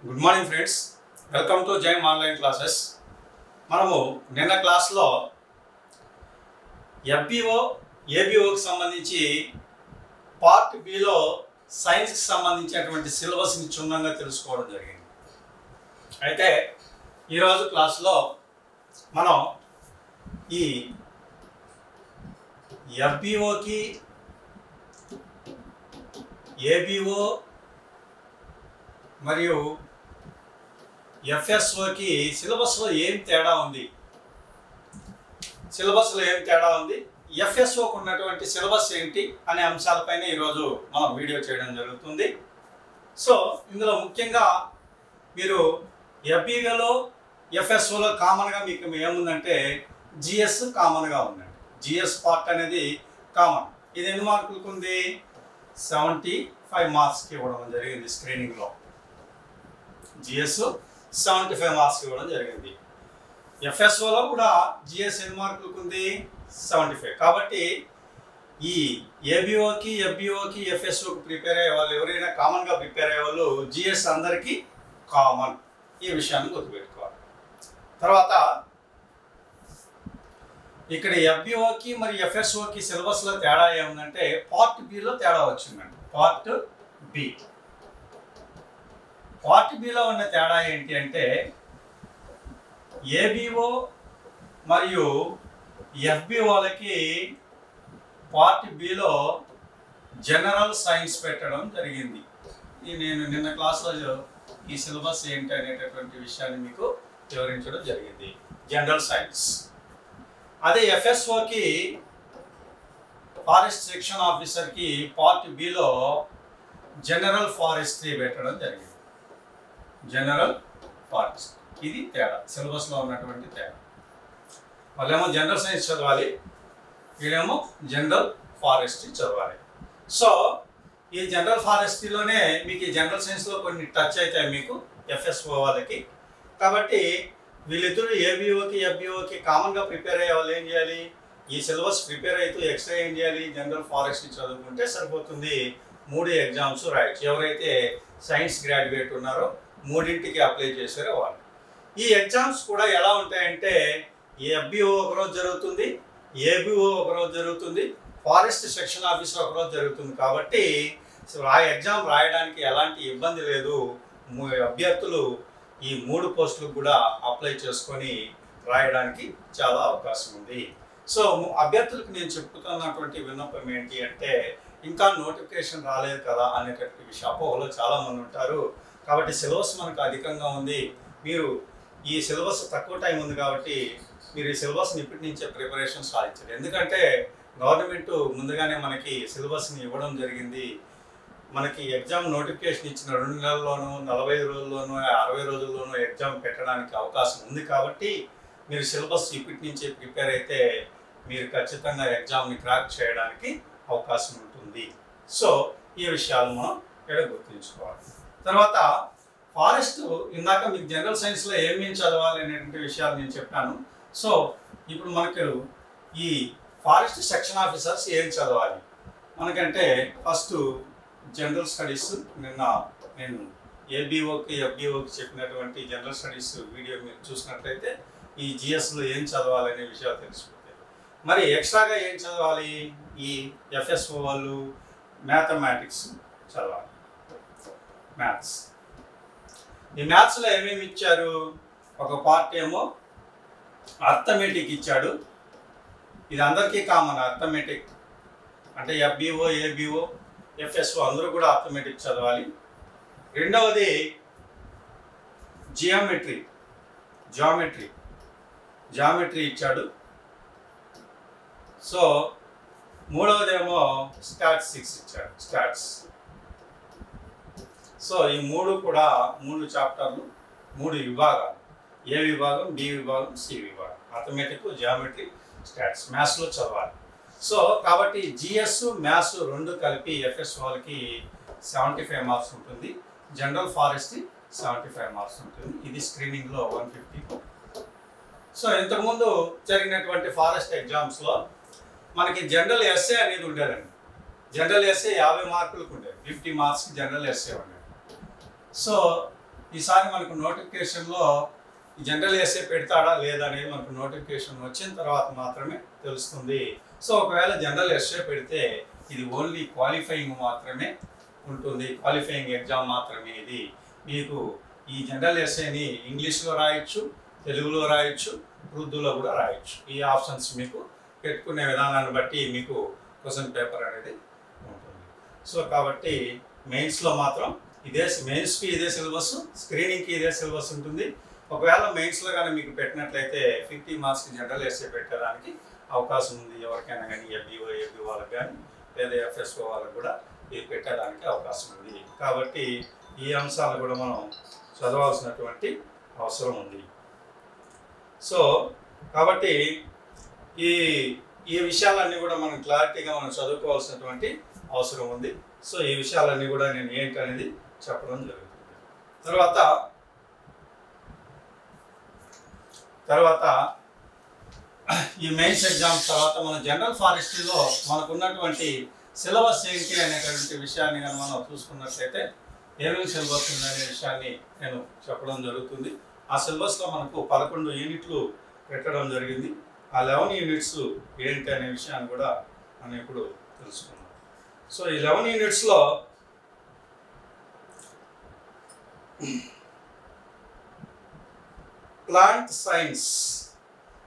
Good morning friends, welcome to జైమ్ online classes. మనము నిన్న క్లాస్లో ఎఫ్బిఓ ఏబిఓకి సంబంధించి పార్ట్ బిలో సైన్స్కి సంబంధించినటువంటి సిలబస్ని క్షుణ్ణంగా తెలుసుకోవడం జరిగింది. అయితే ఈరోజు క్లాస్లో మనం ఈ ఎఫ్బిఓకి ఏబిఓ మరియు ఎఫ్ఎస్ఓకి సిలబస్లో ఏం తేడా ఉంది, ఎఫ్ఎస్ఓకి ఉన్నటువంటి సిలబస్ ఏంటి అనే అంశాలపైన ఈరోజు మనం వీడియో చేయడం జరుగుతుంది. సో ఇందులో ముఖ్యంగా మీరు ఎఫ్బిఓలో ఎఫ్ఎస్ఓలో కామన్గా మీకు ఏముందంటే జిఎస్ కామన్గా ఉందండి. జిఎస్ పార్ట్ అనేది కామన్. ఇది ఎన్ని మార్కులకు ఉంది? 75 మార్క్స్కి ఇవ్వడం జరిగింది. స్క్రీనింగ్లో జిఎస్ 75 మార్క్స్ ఇవ్వడం జరిగింది. ఎఫ్ఎస్ఓలో కూడా జిఎస్ ఎన్ని మార్కులకు ఉంది? 75. కాబట్టి ఈ ఏబిఓకి ఎఫ్బిఓకి ఎఫ్ఎస్ఓకి ప్రిపేర్ అయ్యే వాళ్ళు ఎవరైనా కామన్గా ప్రిపేర్ అయ్యే వాళ్ళు జిఎస్ అందరికీ కామన్. ఈ విషయాన్ని గుర్తుపెట్టుకోవాలి. తర్వాత ఇక్కడ ఎఫ్బిఓకి మరి ఎఫ్ఎస్ఓకి సిలబస్లో తేడా ఏముందంటే పార్ట్ బిలో తేడా వచ్చిందండి. పార్ట్ బిలో ఉన్న తేడా ఏంటి అంటే ఏబిఓ మరియు ఎఫ్బిఓలకి పార్ట్ బిలో జనరల్ సైన్స్ పెట్టడం జరిగింది. నేను నిన్న క్లాస్లో ఈ సిలబస్ ఏంటి అనేటటువంటి విషయాన్ని మీకు వివరించడం జరిగింది. General science. అదే ఎఫ్ఎస్ఓకి ఫారెస్ట్ సెక్షన్ ఆఫీసర్కి పార్ట్ బిలో జనరల్ ఫారెస్ట్రీ పెట్టడం జరిగింది. General forest. ఇది తేడా, సిలబస్లో ఉన్నటువంటి తేడా. వాళ్ళేమో జనరల్ సైన్స్ చదవాలి, వీళ్ళేమో జనరల్ ఫారెస్ట్రీ చదవాలి. సో ఈ జనరల్ ఫారెస్ట్రీలోనే మీకు ఈ జనరల్ సైన్స్లో కొన్ని టచ్ అవుతాయి మీకు ఎఫ్ఎస్ఓ వాళ్ళకి. కాబట్టి వీళ్ళిద్దరూ ఏబిఓకి ఎఫ్బిఓకి కామన్గా ప్రిపేర్ అయ్యే వాళ్ళు ఏం చేయాలి? ఈ సిలబస్ ప్రిపేర్ అవుతూ ఎక్స్ట్రా ఏం చేయాలి? జనరల్ ఫారెస్ట్రీ చదువుకుంటే సరిపోతుంది. 3 ఎగ్జామ్స్ రాయొచ్చు. ఎవరైతే సైన్స్ గ్రాడ్యుయేట్ ఉన్నారో 3ంటికి అప్లై చేశారో వాళ్ళు. ఈ ఎగ్జామ్స్ కూడా ఎలా ఉంటాయంటే ఎఫ్బిఓ ఒకరోజు జరుగుతుంది, ఏబిఓ ఒకరోజు జరుగుతుంది, ఫారెస్ట్ సెక్షన్ ఆఫీసర్ ఒకరోజు జరుగుతుంది. కాబట్టి ఎగ్జామ్ రాయడానికి ఎలాంటి ఇబ్బంది లేదు. అభ్యర్థులు ఈ 3 పోస్టులకు కూడా అప్లై చేసుకొని రాయడానికి చాలా అవకాశం ఉంది. సో అభ్యర్థులకు నేను చెప్పుతున్నటువంటి విన్నపం ఏంటి అంటే ఇంకా నోటిఫికేషన్ రాలేదు కదా అనేటటువంటి అపోహలో చాలామంది ఉంటారు. కాబట్టి సిలబస్ మనకు అధికంగా ఉంది, మీరు ఈ సిలబస్ తక్కువ టైం ఉంది కాబట్టి మీరు ఈ సిలబస్ని ఇప్పటి నుంచే ప్రిపరేషన్ సాధించారు. ఎందుకంటే గవర్నమెంట్ ముందుగానే మనకి సిలబస్ని ఇవ్వడం జరిగింది. మనకి ఎగ్జామ్ నోటిఫికేషన్ ఇచ్చిన 2 నెలల్లోనూ 45 రోజుల్లోనూ 60 రోజుల్లోనూ ఎగ్జామ్ పెట్టడానికి అవకాశం ఉంది. కాబట్టి మీరు సిలబస్ ఇప్పటి నుంచే ప్రిపేర్ అయితే మీరు ఖచ్చితంగా ఎగ్జామ్ని క్రాక్ చేయడానికి అవకాశం ఉంటుంది. సో ఈ విషయాలు మనం ఇక్కడ గుర్తుంచుకోవాలి. తర్వాత ఫారెస్ట్, ఇందాక మీకు జనరల్ సైన్స్లో ఏమేమి చదవాలి అనేటువంటి విషయాలు నేను చెప్పాను. సో ఇప్పుడు మనకు ఈ ఫారెస్ట్ సెక్షన్ ఆఫీసర్స్ ఏం చదవాలి మనకంటే ఫస్ట్ జనరల్ స్టడీస్. నిన్న నేను ఏబిఓకి ఎఫ్బిఓకి చెప్పినటువంటి జనరల్ స్టడీస్ వీడియో మీరు చూసినట్లయితే ఈ జిఎస్లో ఏం చదవాలి అనే విషయాలు తెలిసిపోతాయి. మరి ఎక్స్ట్రాగా ఏం చదవాలి? ఈ ఎఫ్ఎస్ఓ వాళ్ళు మ్యాథమెటిక్స్ చదవాలి. మ్యాథ్స్. ఈ మ్యాథ్స్లో ఏమేమి ఇచ్చారు? ఒక పార్ట్ ఏమో అర్థమెటిక్ ఇచ్చాడు. ఇది అందరికీ కామన్. అర్థమెటిక్ అంటే ఎఫ్బిఓ ఏబిఓ ఎఫ్ఎస్ఓ అందరూ కూడా అర్థమెటిక్ చదవాలి. రెండవది జామెట్రీ ఇచ్చాడు. సో మూడవదేమో స్టాటిస్టిక్స్ ఇచ్చాడు. సో ఈ 3 కూడా 3 చాప్టర్లు, 3 విభాగాలు. ఏ విభాగం, బి విభాగం, సి విభాగం. అర్థమెటిక్, జియోమెట్రీ, స్టాట్స్ మ్యాథ్స్లో చదవాలి. సో కాబట్టి జిఎస్ మ్యాథ్స్ 2 కలిపి ఎఫ్ఎస్ వాళ్ళకి 75 మార్క్స్ ఉంటుంది. జనరల్ ఫారెస్ట్రీ 75 మార్క్స్ ఉంటుంది. ఇది స్క్రీనింగ్లో 150. సో ఇంతకుముందు జరిగినటువంటి ఫారెస్ట్ ఎగ్జామ్స్లో మనకి జనరల్ ఎస్ఏ అనేది ఉండేదండి. జనరల్ ఎస్ఏ 50 మార్కులకు ఉండేది. 50 మార్క్స్ జనరల్ ఎస్ఏ ఉండేది. సో ఈసారి మనకు నోటిఫికేషన్లో జనరల్ ఎస్ఏ పెడతాడా లేదా అనేది మనకు నోటిఫికేషన్ వచ్చిన తర్వాత మాత్రమే తెలుస్తుంది. సో ఒకవేళ జనరల్ ఎస్ఏ పెడితే ఇది ఓన్లీ క్వాలిఫైయింగ్ మాత్రమే ఉంటుంది, క్వాలిఫైయింగ్ ఎగ్జామ్ మాత్రమే. ఇది మీకు ఈ జనరల్ ఎస్ఏని ఇంగ్లీష్లో రాయొచ్చు, తెలుగులో రాయొచ్చు, ఉర్దూలో కూడా రాయొచ్చు. ఈ ఆప్షన్స్ మీకు పెట్టుకునే విధానాన్ని బట్టి మీకు క్వశ్చన్ పేపర్ అనేది ఉంటుంది. సో కాబట్టి మెయిన్స్లో మాత్రం మెయిన్స్కి ఇదే సిలబస్, స్క్రీనింగ్కి ఇదే సిలబస్ ఉంటుంది. ఒకవేళ మెయిన్స్లో కానీ మీకు పెట్టినట్లయితే 50 మార్క్స్కి జనరల్ ఎస్ఏ పెట్టడానికి అవకాశం ఉంది. ఎవరికైనా కానీ ఎఫ్ఈఓ ఏపీ వాళ్ళకి కానీ లేదా ఎఫ్ఎస్ఓ వాళ్ళకి కూడా ఇది పెట్టడానికి అవకాశం ఉంది. కాబట్టి ఈ అంశాలు కూడా మనం చదవాల్సినటువంటి అవసరం ఉంది. సో కాబట్టి ఈ విషయాలన్నీ కూడా మనం క్లారిటీగా మనం చదువుకోవాల్సినటువంటి అవసరం ఉంది. సో ఈ విషయాలన్నీ కూడా నేను ఏంటి అనేది చెప్పడం జరుగుతుంది. తర్వాత ఈ మెయిన్స్ ఎగ్జామ్స్ తర్వాత మన జనరల్ ఫారెస్ట్రీలో మనకు ఉన్నటువంటి సిలబస్ ఏంటి అనేటువంటి విషయాన్ని కానీ మనం చూసుకున్నట్లయితే ఏమేమి సిలబస్ ఉందనే విషయాన్ని నేను చెప్పడం జరుగుతుంది. ఆ సిలబస్లో మనకు 11 యూనిట్లు పెట్టడం జరిగింది. ఆ 11 యూనిట్స్ ఏంటి అనే విషయాన్ని కూడా మనం ఇప్పుడు తెలుసుకున్నాం. సో ఈ 11 యూనిట్స్లో ప్లాంట్ సైన్స్,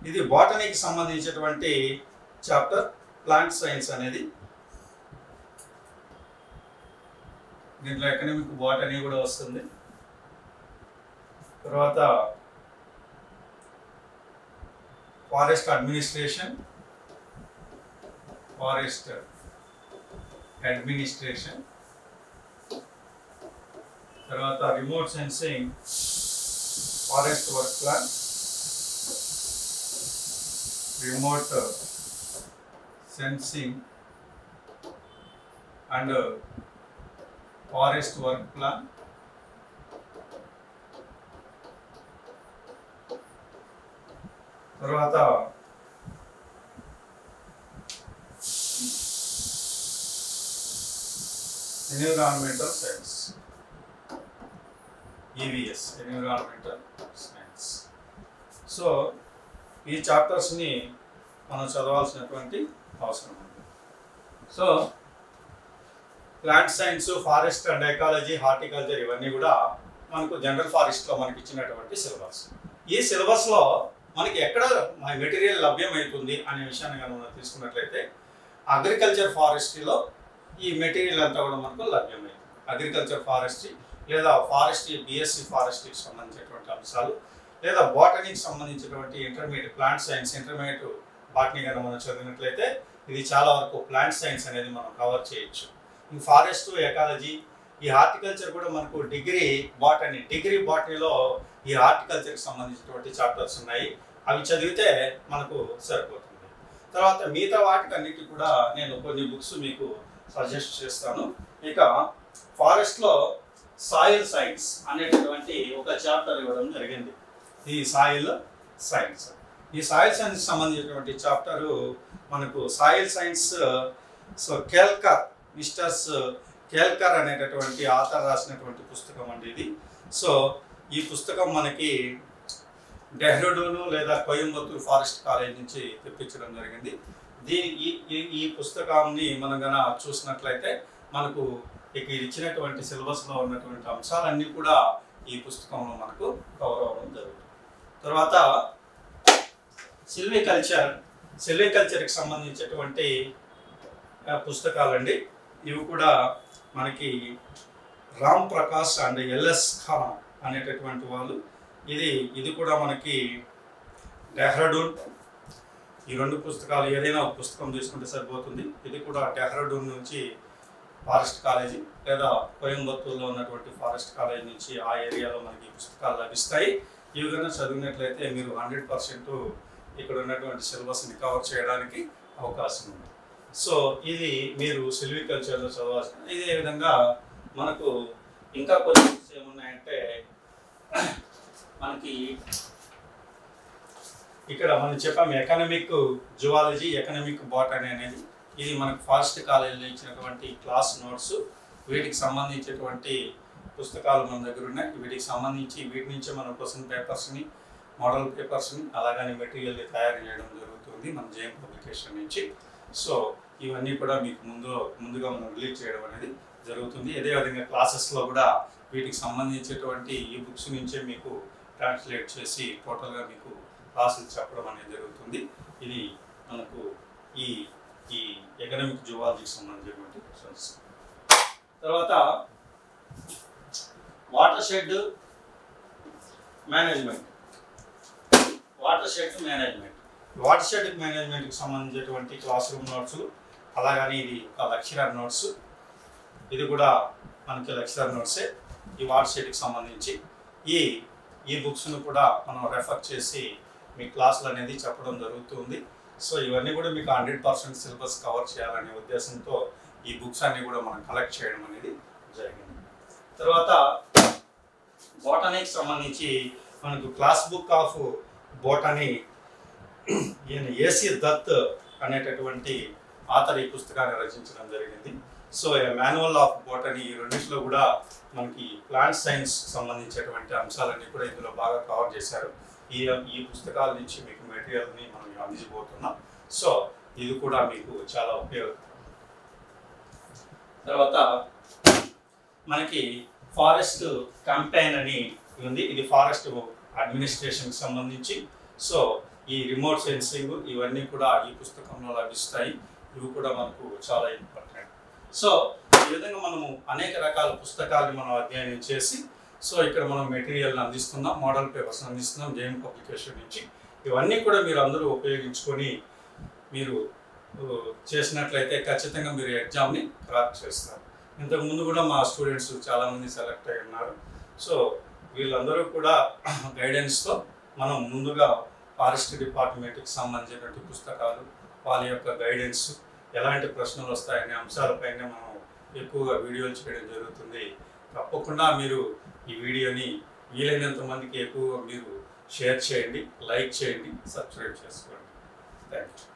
ఇది బాటనీకి సంబంధించినటువంటి చాప్టర్. ప్లాంట్ సైన్స్ అనేది దీంట్లో ఎకనామిక్ బాటనీ కూడా వస్తుంది. తర్వాత ఫారెస్ట్ అడ్మినిస్ట్రేషన్, తర్వాత remote sensing, forest work plan, remote sensing and forest work plan, తర్వాత environmental science, EVS, environmental science. So ఈ చాప్టర్స్ని మనం చదవాల్సినటువంటి అవసరం ఉంది. So plant science, forest and ecology, horticulture ఇవన్నీ కూడా మనకు జనరల్ ఫారెస్ట్లో మనకి ఇచ్చినటువంటి సిలబస్. ఈ సిలబస్లో మనకి ఎక్కడ మెటీరియల్ లభ్యమవుతుంది అనే విషయాన్ని కనుక మనం తీసుకున్నట్లయితే అగ్రికల్చర్ ఫారెస్ట్రీలో ఈ మెటీరియల్ అంతా కూడా మనకు లభ్యమైంది. అగ్రికల్చర్ ఫారెస్ట్రీ లేదా ఫారెస్ట్రీ బిఎస్సి ఫారెస్ట్రీకి సంబంధించినటువంటి అంశాలు, లేదా బాటనీకి సంబంధించినటువంటి intermediate plant science, intermediate botany కనుక మనం చదివినట్లయితే ఇది చాలా వరకు ప్లాంట్ సైన్స్ అనేది మనం కవర్ చేయొచ్చు. ఈ ఫారెస్ట్, ఎకాలజీ, ఈ హార్టికల్చర్ కూడా మనకు డిగ్రీ బాటనీలో ఈ హార్టికల్చర్కి సంబంధించినటువంటి చాప్టర్స్ ఉన్నాయి. అవి చదివితే మనకు సరిపోతుంది. తర్వాత మిగతా వాటికన్నిటి కూడా నేను కొన్ని బుక్స్ మీకు సజెస్ట్ చేస్తాను. ఇక ఫారెస్ట్లో సాయిల్ సైన్స్ అనేటటువంటి ఒక చాప్టర్ ఇవ్వడం జరిగింది. ఈ సాయిల్ సైన్స్ సంబంధించినటువంటి చాప్టరు మనకు soil science. So misters Kelkar అనేటటువంటి ఆథర్ రాసినటువంటి పుస్తకం అండి ఇది. సో ఈ పుస్తకం మనకి డెహ్రాడూన్ లేదా కోయంబత్తూర్ ఫారెస్ట్ కాలేజ్ నుంచి తెప్పించడం జరిగింది. ఈ పుస్తకాన్ని మనం కనుక చూసినట్లయితే మనకు ఇక్కడ ఇచ్చినటువంటి సిలబస్లో ఉన్నటువంటి అంశాలన్నీ కూడా ఈ పుస్తకంలో మనకు కవర్ అవ్వడం జరుగుతుంది. తర్వాత సిల్వికల్చర్కి సంబంధించినటువంటి పుస్తకాలండి. ఇవి కూడా మనకి రామ్ ప్రకాష్ అండ్ ఎల్ఎస్ ఖాన్ అనేటటువంటి వాళ్ళు. ఇది కూడా మనకి డెహ్రాడూన్. ఈ రెండు పుస్తకాలు ఏదైనా ఒక పుస్తకం తీసుకుంటే సరిపోతుంది. ఇది కూడా డెహ్రాడూన్ నుంచి ఫారెస్ట్ కాలేజీ లేదా కోయంబత్తూర్లో ఉన్నటువంటి ఫారెస్ట్ కాలేజీ నుంచి ఆ ఏరియాలో మనకి పుస్తకాలు లభిస్తాయి. ఇవి కన్నా చదివినట్లయితే మీరు 100% ఇక్కడ ఉన్నటువంటి సిలబస్ని కవర్ చేయడానికి అవకాశం ఉంది. సో ఇది మీరు సిల్వికల్చర్లో చదవాల్సిన. ఇదే విధంగా మనకు ఇంకా కొన్ని బుక్స్ ఏమున్నాయంటే మనకి ఇక్కడ మనం చెప్పాము ఎకనామిక్ జువాలజీ, ఎకనామిక్ బాటనీ అనేది. ఇది మనకు ఫారెస్ట్ కాలేజీలో ఇచ్చినటువంటి క్లాస్ నోట్స్. వీటికి సంబంధించినటువంటి పుస్తకాలు మన దగ్గర ఉన్నాయి. వీటికి సంబంధించి వీటి నుంచే మన క్వశ్చన్ పేపర్స్ని, మోడల్ పేపర్స్ని అలాగని మెటీరియల్ తయారు చేయడం జరుగుతుంది మన జేఎం పబ్లికేషన్ నుంచి. సో ఇవన్నీ కూడా మీకు ముందుగా మనం రిలీజ్ చేయడం అనేది జరుగుతుంది. అదేవిధంగా క్లాసెస్లో కూడా వీటికి సంబంధించేటువంటి ఈ బుక్స్ నుంచే మీకు ట్రాన్స్లేట్ చేసి టోటల్గా మీకు క్లాసులు చెప్పడం అనేది జరుగుతుంది. ఇది మనకు ఈ ఎకనామిక్ జువాలజీకి సంబంధించినటువంటి క్వశ్చన్స్. తర్వాత watershed management. Watershed మేనేజ్మెంట్కి సంబంధించినటువంటి క్లాస్ రూమ్ నోట్స్లు, అలాగని ఇది ఒక లెక్చరర్ నోట్స్, ఇది కూడా మనకి లెక్చరర్ నోట్సే. ఈ వాటర్ షెడ్కి సంబంధించి ఈ బుక్స్ను కూడా మనం రెఫర్ చేసి మీ క్లాసులు అనేది చెప్పడం జరుగుతుంది. సో ఇవన్నీ కూడా మీకు 100% సిలబస్ కవర్ చేయాలనే ఉద్దేశంతో ఈ బుక్స్ అన్నీ కూడా మనం కలెక్ట్ చేయడం అనేది జరిగింది. తర్వాత బోటనీకి సంబంధించి మనకు క్లాస్ బుక్ ఆఫ్ బోటనీ ఈయన ఏసీ దత్ అనేటటువంటి ఆథర్ ఈ పుస్తకాన్ని రచించడం జరిగింది. సో మాన్యువల్ ఆఫ్ బోటనీ ఈ రెండింటిలో కూడా మనకి ప్లాంట్ సైన్స్ సంబంధించినటువంటి అంశాలన్నీ కూడా ఇందులో బాగా కవర్ చేశారు. ఈ పుస్తకాల నుంచి మీకు మెటీరియల్ని మనం అందించబోతున్నాం. సో ఇది కూడా మీకు చాలా ఉపయోగకరం. తర్వాత మనకి ఫారెస్ట్ క్యాంపెయిన్ అని ఉంది. ఇది ఫారెస్ట్ అడ్మినిస్ట్రేషన్కి సంబంధించి. సో ఈ రిమోట్ సెన్సింగ్ ఇవన్నీ కూడా ఈ పుస్తకంలో లభిస్తాయి. ఇవి కూడా మనకు చాలా ఇంపార్టెంట్. సో ఈ విధంగా మనము అనేక రకాల పుస్తకాలను మనం అధ్యయనం చేసి సో ఇక్కడ మనం మెటీరియల్ని అందిస్తున్నాం, మోడల్ పేపర్స్ అందిస్తున్నాం జేఎం పబ్లికేషన్ నుంచి. ఇవన్నీ కూడా మీరు అందరూ ఉపయోగించుకొని మీరు చేసినట్లయితే ఖచ్చితంగా మీరు ఎగ్జామ్ని క్రాక్ చేస్తారు. ఇంతకుముందు కూడా మా స్టూడెంట్స్ చాలామంది సెలెక్ట్ అయి ఉన్నారు. సో వీళ్ళందరూ కూడా గైడెన్స్తో మనం ముందుగా ఫారెస్ట్ డిపార్ట్మెంట్కి సంబంధించినటువంటి పుస్తకాలు, వాళ్ళ యొక్క గైడెన్స్, ఎలాంటి ప్రశ్నలు వస్తాయనే అంశాలపైన మనం ఎక్కువగా వీడియోలు చేయడం జరుగుతుంది. తప్పకుండా మీరు ఈ వీడియోని వీలైనంత మందికి ఎక్కువగా మీరు షేర్ చేయండి, లైక్ చేయండి, సబ్స్క్రైబ్ చేసుకోండి. Thank you.